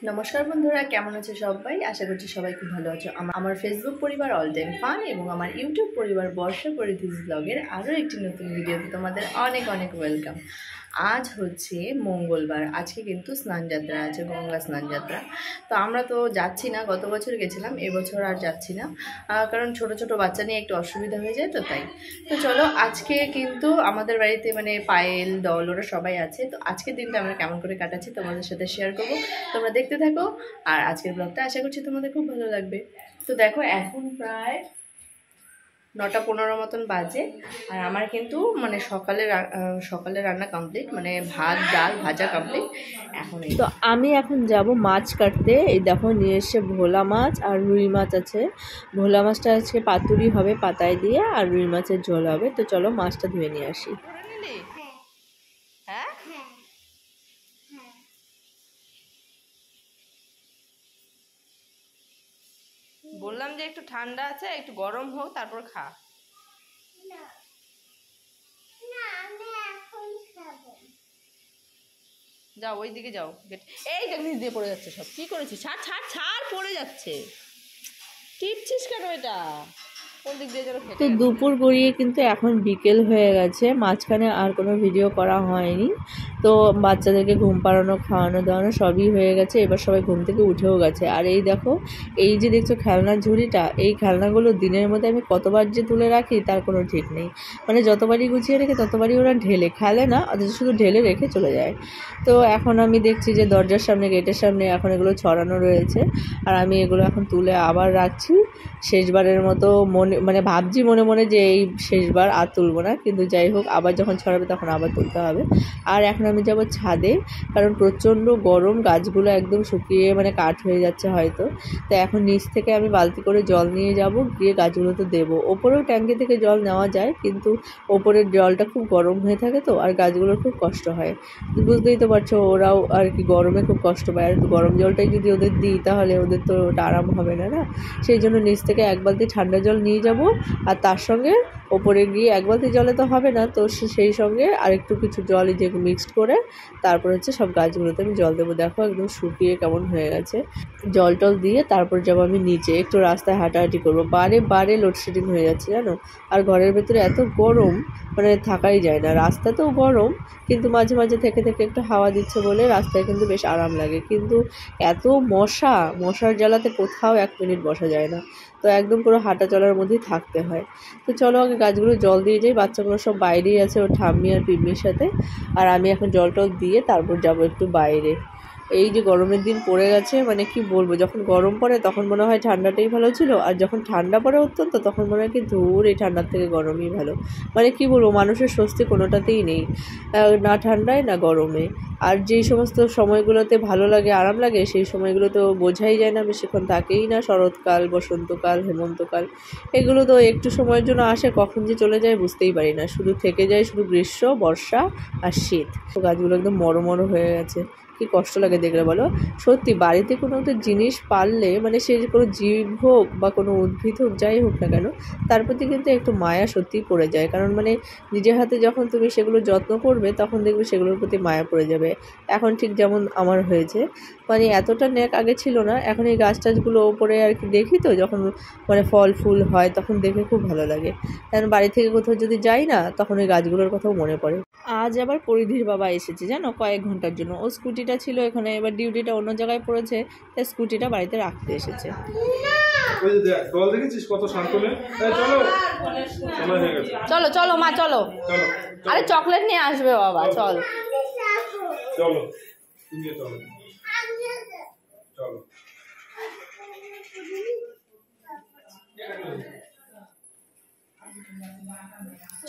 নমস্কার বন্ধুরা, কেমন আছে সবাই? আশা করছি সবাই খুব ভালো আছো। আমার ফেসবুক পরিবার অল টাইম ফান এবং আমার ইউটিউব পরিবার বর্ষা পরিধিস ব্লগের আরও একটি নতুন ভিডিওতে তোমাদের অনেক অনেক ওয়েলকাম। আজ হচ্ছে মঙ্গলবার, আজকে কিন্তু স্নানযাত্রা আছে, গঙ্গা স্নানযাত্রা। তো আমরা তো যাচ্ছি না, গত বছর গেছিলাম, এবছর আর যাচ্ছি না, কারণ ছোট ছোট বাচ্চা নিয়ে একটু অসুবিধা হয়ে যায়, তো তাই। তো চলো, আজকে কিন্তু আমাদের বাড়িতে মানে পায়েল দল ওরা সবাই আছে। তো আজকের দিনটা আমরা কেমন করে কাটাচ্ছি তোমাদের সাথে শেয়ার করবো, তোমরা দেখতে থাকো। আর আজকের ব্লগটা আশা করছি তোমাদের খুব ভালো লাগবে। তো দেখো, এখন প্রায় 9:15 মতন বাজে, আর আমার কিন্তু মানে সকালে রান্না কমপ্লিট, মানে ভাত ডাল ভাজা কমপ্লিট। এখন তো আমি এখন যাব মাছ কাটতে। এই দেখো নিয়ে এসে ভোলা মাছ আর রুই মাছ আছে। ভোলা মাছটা আজকে পাতুরি হবে পাতায় দিয়ে, আর রুই মাছের ঝোল হবে। তো চলো মাছটা ধুয়ে নিয়ে আসি। হ্যাঁ, বললাম যে একটু ঠান্ডা আছে, একটু গরম হোক তারপর খা। যাও ওই দিকে যাও, এই দেখ নিচ দিয়ে পড়ে যাচ্ছে সব। কি করেছিস? ছাড় ছাড় ছাড়, পড়ে যাচ্ছে। টিপছিস কেন এটা? তো দুপুর গড়িয়ে কিন্তু এখন বিকেল হয়ে গেছে, মাঝখানে আর কোনো ভিডিও করা হয়নি। তো বাচ্চাদেরকে ঘুম পাড়ানো খাওয়ানো দাওয়ানো সবই হয়ে গেছে, এবার সবাই ঘুম থেকে উঠেও গেছে। আর এই দেখো, এই যে দেখছো খেলনার ঝুড়িটা, এই খেলনাগুলো দিনের মধ্যে আমি কতবার যে তুলে রাখি তার কোনো ঠিক নেই। মানে যতবারই গুছিয়ে রেখে ততবারই ওরা ঢেলে খেলে না, অথচ শুধু ঢেলে রেখে চলে যায়। তো এখন আমি দেখছি যে দরজার সামনে, গেটের সামনে এখন এগুলো ছড়ানো রয়েছে, আর আমি এগুলো এখন তুলে আবার রাখছি শেষবারের মতো। মানে ভাবছি মনে মনে যে এই শেষবার আর তুলবো না, কিন্তু যাই হোক, আবার যখন ছড়াবে তখন আবার তুলতে হবে। আর এখন আমি যাব ছাদে, কারণ প্রচণ্ড গরম, গাছগুলো একদম শুকিয়ে মানে কাঠ হয়ে যাচ্ছে হয়তো। তো এখন নিচ থেকে আমি বালতি করে জল নিয়ে যাব, গিয়ে গাছগুলোতে দেবো। ওপরেও ট্যাঙ্কি থেকে জল নেওয়া যায়, কিন্তু ওপরের জলটা খুব গরম হয়ে থাকে, তো আর গাছগুলোর খুব কষ্ট হয়। বুঝতেই তো পারছো, ওরাও আর কি গরমে খুব কষ্ট পায়। আর গরম জলটাই যদি ওদের দিই তাহলে ওদের তো ওটা আরাম হবে না, না? সেই জন্য নিচ থেকে এক বালতি ঠান্ডা জল নিয়ে যাব, আর তার সঙ্গে ওপরে গিয়ে এক বালতি জলে তো হবে না, তো সেই সঙ্গে আরেকটু কিছু জল যে মিক্সড করে তারপর হচ্ছে সব গাছগুলোতে আমি জল দেবো। দেখো একদম শুকিয়ে কেমন হয়ে গেছে। জল টল দিয়ে তারপর যাবো আমি নিচে, একটু রাস্তায় হাঁটাহাঁটি করবো। বারে লোডশেডিং হয়ে যাচ্ছে জানো, আর ঘরের ভেতরে এত গরম, মানে থাকাই যায় না। রাস্তাতেও গরম, কিন্তু মাঝে মাঝে থেকে থেকে একটু হাওয়া দিচ্ছে বলে রাস্তায় কিন্তু বেশ আরাম লাগে। কিন্তু এত মশার জ্বালাতে কোথাও 1 মিনিট বসা যায় না, তো একদম পুরো হাঁটা চলার মধ্যেই থাকতে হয়। তো চলো আগে গাছগুলো জল দিয়ে যাই, বাচ্চাগুলো সব বাইরেই আছে ওর ঠাম্মি আর পিম্মির সাথে, আর আমি এখন জল টল দিয়ে তারপর যাবো একটু বাইরে। এই যে গরমের দিন পড়ে গেছে, মানে কি বলবো, যখন গরম পড়ে তখন মনে হয় ঠান্ডাটাই ভালো ছিল, আর যখন ঠান্ডা পড়ে অত্যন্ত তখন মনে হয় কি ধুর, এই ঠান্ডার থেকে গরমই ভালো। মানে কি বলবো, মানুষের স্বস্তি কোনোটাতেই নেই, না ঠান্ডায় না গরমে। আর যেই সমস্ত সময়গুলোতে ভালো লাগে আরাম লাগে, সেই সময়গুলো তো বোঝাই যায় না, বেশিক্ষণ থাকেই না। শরৎকাল, বসন্তকাল, হেমন্তকাল, এগুলো তো একটু সময়ের জন্য আসে, কখন যে চলে যায় বুঝতেই পারি না। শুধু থেকে যায় শুধু গ্রীষ্ম, বর্ষা আর শীত। তো গাছগুলো একদম মরো হয়ে গেছে, কি কষ্ট লাগে দেখলে বলো। সত্যি বাড়িতে কোনো একটা জিনিস পারলে, মানে সে কোনো জীব হোক বা কোনো উদ্ভিদ হোক, যাই হোক না কেন, তার প্রতি কিন্তু একটু মায়া সত্যিই পড়ে যায়। কারণ মানে নিজের হাতে যখন তুমি সেগুলো যত্ন করবে তখন দেখবে সেগুলোর প্রতি মায়া পড়ে যাবে। এখন ঠিক যেমন আমার হয়েছে, মানে এতটা ন্যাক আগে ছিল না, এখন এই গাছ টাছগুলো ওপরে আর কি দেখি, তো যখন মানে ফল ফুল হয় তখন দেখে খুব ভালো লাগে। কারণ বাড়ি থেকে কোথাও যদি যাই না, তখন ওই গাছগুলোর কথাও মনে পড়ে। আজ আবার পরিধির বাবা এসেছে জানো, কয়েক ঘন্টার জন্য। ও স্কুটিটা ছিল এখানে, এবার ডিউটিটা অন্য জায়গায় পড়েছে, তাই স্কুটিটা বাড়িতে রাখতে এসেছে। চলো চলো মা, চলো। আরে চকলেট নিয়ে আসবে বাবা, চল। চলো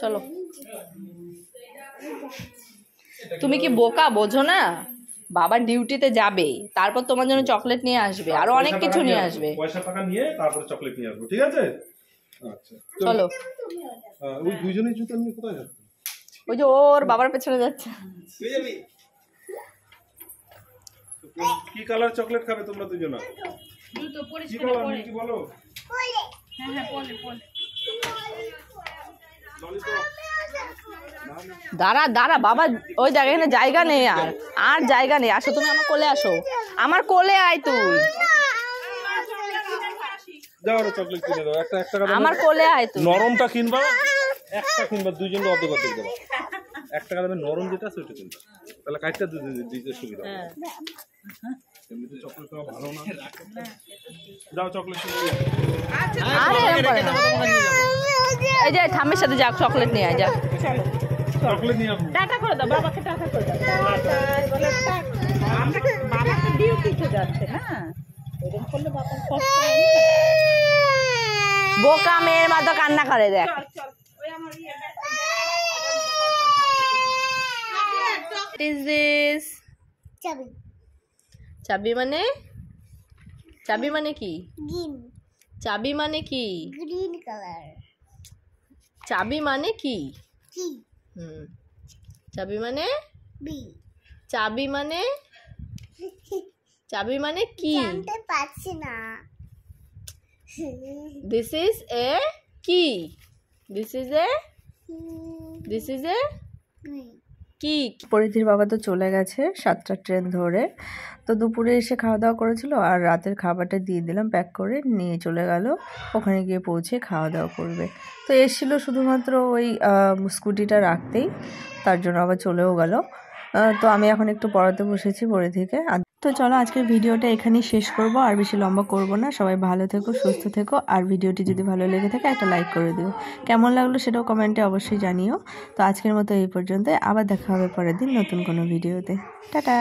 চলো। তুমি কি বোকা, বোঝো না? বাবা ডিউটিতে যাবে, তারপর তোমার জন্য চকলেট নিয়ে আসবে, আরো অনেক কিছু নিয়ে আসবে। পয়সা টাকা নিয়ে তারপর চকলেট নিয়ে আসবো, ঠিক আছে? আচ্ছা চলো। ওই দুইজনের জুতো নিয়ে কোথায় যাচ্ছে? ওই যে ওর বাবার পেছনে যাচ্ছে। কি কালার চকলেট খাবে তোমরা দুজন? কি কালার কি বলো? হ্যাঁ পলে ললিপপ। দাঁড়া দাঁড়া বাবা, ওই জায়গায় এখানে জায়গা নেই, আর জায়গা নেই। আসো তুমি আমার কোলে আসো, আমার কোলে আয় তুই, যাও চকলেট কিনে দাও। একটা আমার কোলে আয় তুই। নরমটা কিনবা, একটা কিনবা, দুইজন অর্ধেক অর্ধেক দেবা। 1 টাকা দামের নরম যেটা আছে ওইটা কিনবা, তাহলে কাটটা দিতে সুবিধা হবে। এমনিতে চকলেট খাওয়া ভালো না। যাও চকলেট কিনে নিয়ে এই যে ঠাম্মির সাথে যাক, চকলেট নিয়ে আয়, যা চকলেট নিয়ে আসবো। টাটা করে দাও বাবাকে, টাটা করে দাও। বাবাকে ডিউটিতে যাচ্ছে না, এরকম করলে বাবার কষ্ট হয় না। বোকা মেয়ের মতো কান্না করে, দেখ। What is this? চাবি। চাবি মানে? চাবি মানে কি? গ্রিন। চাবি মানে কি? Green colour. চাবি মানে কি? কি? চাবি মানে? বি। চাবি মানে? চাবি মানে কি? জানতে পারছি না। This is a key. This is a কি? পরিধির বাবা তো চলে গেছে 7টার ট্রেন ধরে, তো দুপুরে এসে খাওয়া দাওয়া করেছিল, আর রাতের খাবারটা দিয়ে দিলাম প্যাক করে, নিয়ে চলে গেল। ওখানে গিয়ে পৌঁছে খাওয়া দাওয়া করবে। তো এসেছিলো শুধুমাত্র ওই স্কুটিটা রাখতেই, তার জন্য আবার চলেও গেল। তো আমি এখন একটু পড়াতে বসেছি পরিধিকে। তো চলো আজকের ভিডিওটা এখানেই শেষ করব, আর বেশি লম্বা করব না। সবাই ভালো থেকো, সুস্থ থেকো, আর ভিডিওটি যদি ভালো লেগে থাকে একটা লাইক করে দিও। কেমন লাগলো সেটাও কমেন্টে অবশ্যই জানিও। তো আজকের মতো এই পর্যন্ত, আবার দেখা হবে পরের দিন নতুন কোনো ভিডিওতে। টাটা।